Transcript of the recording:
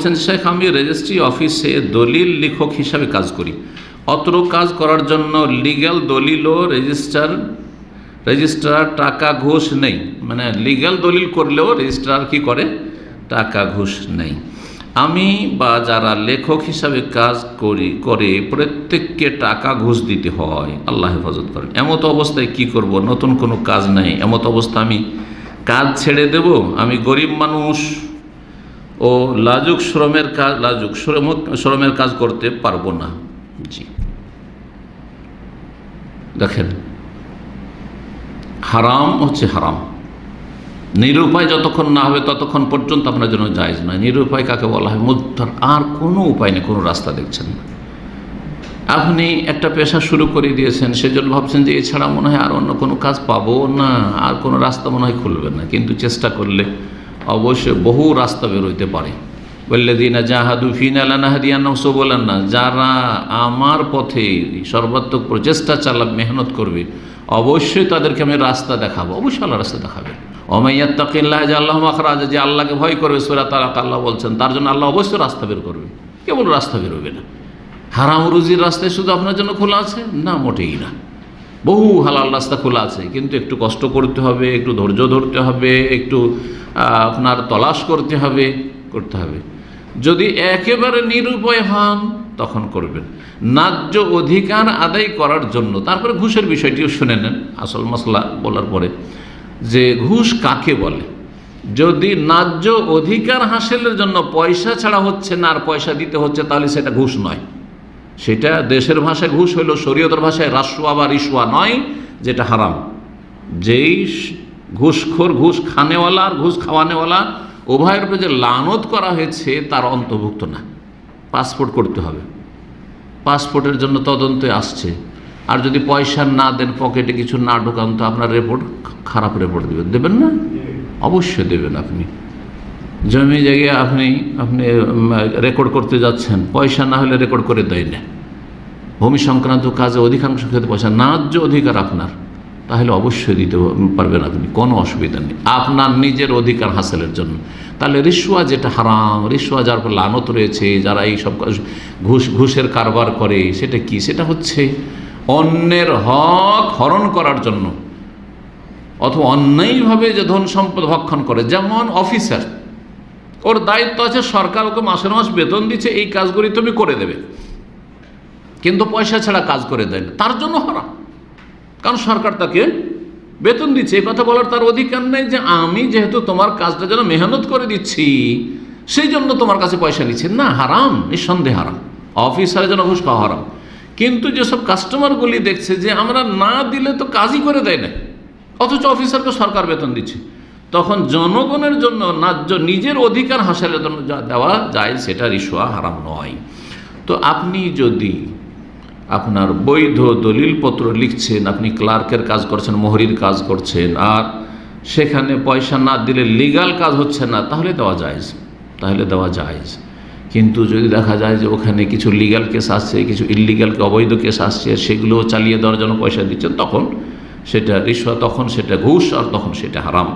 বলছেন, শেখ আমি রেজিস্ট্রি অফিসে দলিল লেখক হিসাবে কাজ করি। অত্র কাজ করার জন্য লিগ্যাল দলিল ও রেজিস্ট্রার টাকা ঘুষ নেই, মানে লিগ্যাল দলিল করলেও রেজিস্ট্রার কি করে, টাকা ঘুষ নেই। আমি বা যারা লেখক হিসাবে কাজ করে প্রত্যেককে টাকা ঘুষ দিতে হয়, আল্লাহ হেফাজত করেন। এমত অবস্থায় কি করব? নতুন কোনো কাজ নেই, এমত অবস্থা আমি কাজ ছেড়ে দেব? আমি গরিব মানুষ ও লাজুক শ্রমের কাজ করতে পারবো না। জি, দেখেন, হারাম হচ্ছে হারাম। নিরুপায় যতক্ষণ না হবে ততক্ষণ পর্যন্ত আপনার জন্য জায়েজ নয়। নিরুপায় কাকে বলা হয়? মুদ্রার আর কোনো উপায় নেই, কোনো রাস্তা দেখছেন না। আপনি একটা পেশা শুরু করে দিয়েছেন, সেজন্য ভাবছেন যে এছাড়া মনে হয় আর অন্য কোনো কাজ পাবো না, আর কোনো রাস্তা মনে হয় খুলবে না। কিন্তু চেষ্টা করলে অবশ্যই বহু রাস্তা বেরোইতে পারে। ওয়াল্লাযীনা জাহাদু ফীনা লানাহদিয়ান্নাহুম সুবুলানা, যারা আমার পথে সর্বাত্মক প্রচেষ্টা চালাবে, মেহনত করবে, অবশ্যই তাদেরকে আমি রাস্তা দেখাবো। অবশ্যই আল্লাহ রাস্তা দেখাবেন। ওয়া ইয়াত্তাকিল্লাহ ইয়াজআল লাহু মাখরাজা, যে আল্লাহকে ভয় করবে, সূরা তালাক আল্লাহ বলছেন, তার জন্য আল্লাহ অবশ্যই রাস্তা বের করবেন। কেবল রাস্তা বেরোবে না। হারাম রুজির রাস্তায় শুধু আপনার জন্য খোলা আছে না, মোটেই না। বহু হালাল রাস্তা খোলা আছে, কিন্তু একটু কষ্ট করতে হবে, একটু ধৈর্য ধরতে হবে, একটু আপনার তলাশ করতে হবে। যদি একেবারে নিরুপায় হন তখন করবেন। ন্যায্য অধিকার আদায় করার জন্য, তারপরে ঘুষের বিষয়টিও শুনে নেন আসল মশলা বলার পরে, যে ঘুষ কাকে বলে। যদি ন্যায্য অধিকার হাসিলের জন্য পয়সা ছাড়া হচ্ছে না, আর পয়সা দিতে হচ্ছে, তাহলে সেটা ঘুষ নয়। সেটা দেশের ভাষায় ঘুষ হইল, শরীয়তের ভাষায় রাসওয়া বা রিশওয়া নয়, যেটা হারাম। যেই ঘুষখোর, ঘুষ খানেওয়ালা আর ঘুষ খাওয়ানেওয়ালা উভয়ের উপরে যে লানত করা হয়েছে তার অন্তর্ভুক্ত না। পাসপোর্ট করতে হবে, পাসপোর্টের জন্য তদন্তে আসছে, আর যদি পয়সা না দেন, পকেটে কিছু না ঢোকান, তো আপনার রিপোর্ট খারাপ রিপোর্ট দেবেন না? অবশ্যই দেবেন। আপনি জমি জায়গায় আপনি রেকর্ড করতে যাচ্ছেন, পয়সা না হলে রেকর্ড করে দেয় না। ভূমি সংক্রান্ত কাজে অধিকাংশ ক্ষেত্রে পয়সা, ন্যায্য অধিকার আপনার, তাহলে অবশ্যই দিতে পারবেন আপনি, কোনো অসুবিধা নেই, আপনার নিজের অধিকার হাসিলের জন্য। তাহলে রিশওয়া যেটা হারাম, রিশওয়া যার উপর লানত রয়েছে, যারা এই সব ঘুষের কারবার করে, সেটা কি? সেটা হচ্ছে অন্যের হক হরণ করার জন্য, অথবা অন্যায়ভাবে যে ধন সম্পদ ভক্ষণ করে। যেমন অফিসার, ওর দায়িত্ব আছে, সরকার ওকে মাসের মাস বেতন দিচ্ছে, এই কাজগুলি তুমি করে দেবে, কিন্তু পয়সা ছাড়া কাজ করে দেয় না, তার জন্য হারাম। কারণ সরকার তাকে বেতন দিচ্ছে, এই কথা বলার তার অধিকার নেই যে আমি যেহেতু তোমার কাজটা যেন মেহনত করে দিচ্ছি, সেই জন্য তোমার কাছে পয়সা নিচ্ছে। না, হারাম, নিঃসন্দেহে হারাম। অফিসারের জন্য ঘুষ খাওয়া হারাম। কিন্তু যেসব কাস্টমারগুলি দেখছে যে আমরা না দিলে তো কাজই করে দেয় না, অথচ অফিসারকে সরকার বেতন দিচ্ছে, তখন জনগণের জন্য ন্যায্য নিজের অধিকার হাসিলের জন্য যা দেওয়া যায়, সেটা রিশওয়া হারাম নয়। তো আপনি যদি আপনার বৈধ দলিলপত্র লিখছেন, আপনি ক্লার্কের কাজ করছেন, মোহরির কাজ করছেন, আর সেখানে পয়সা না দিলে লিগ্যাল কাজ হচ্ছে না, তাহলে দেওয়া জায়েজ। কিন্তু যদি দেখা যায় যে ওখানে কিছু লিগ্যাল কেস আসছে, কিছু ইললিগ্যাল অবৈধ কেস আসছে, সেগুলো চালিয়ে দেওয়ার জন্য পয়সা দিচ্ছেন, তখন সেটা রিশওয়া, তখন সেটা ঘুষ, আর তখন সেটা হারাম।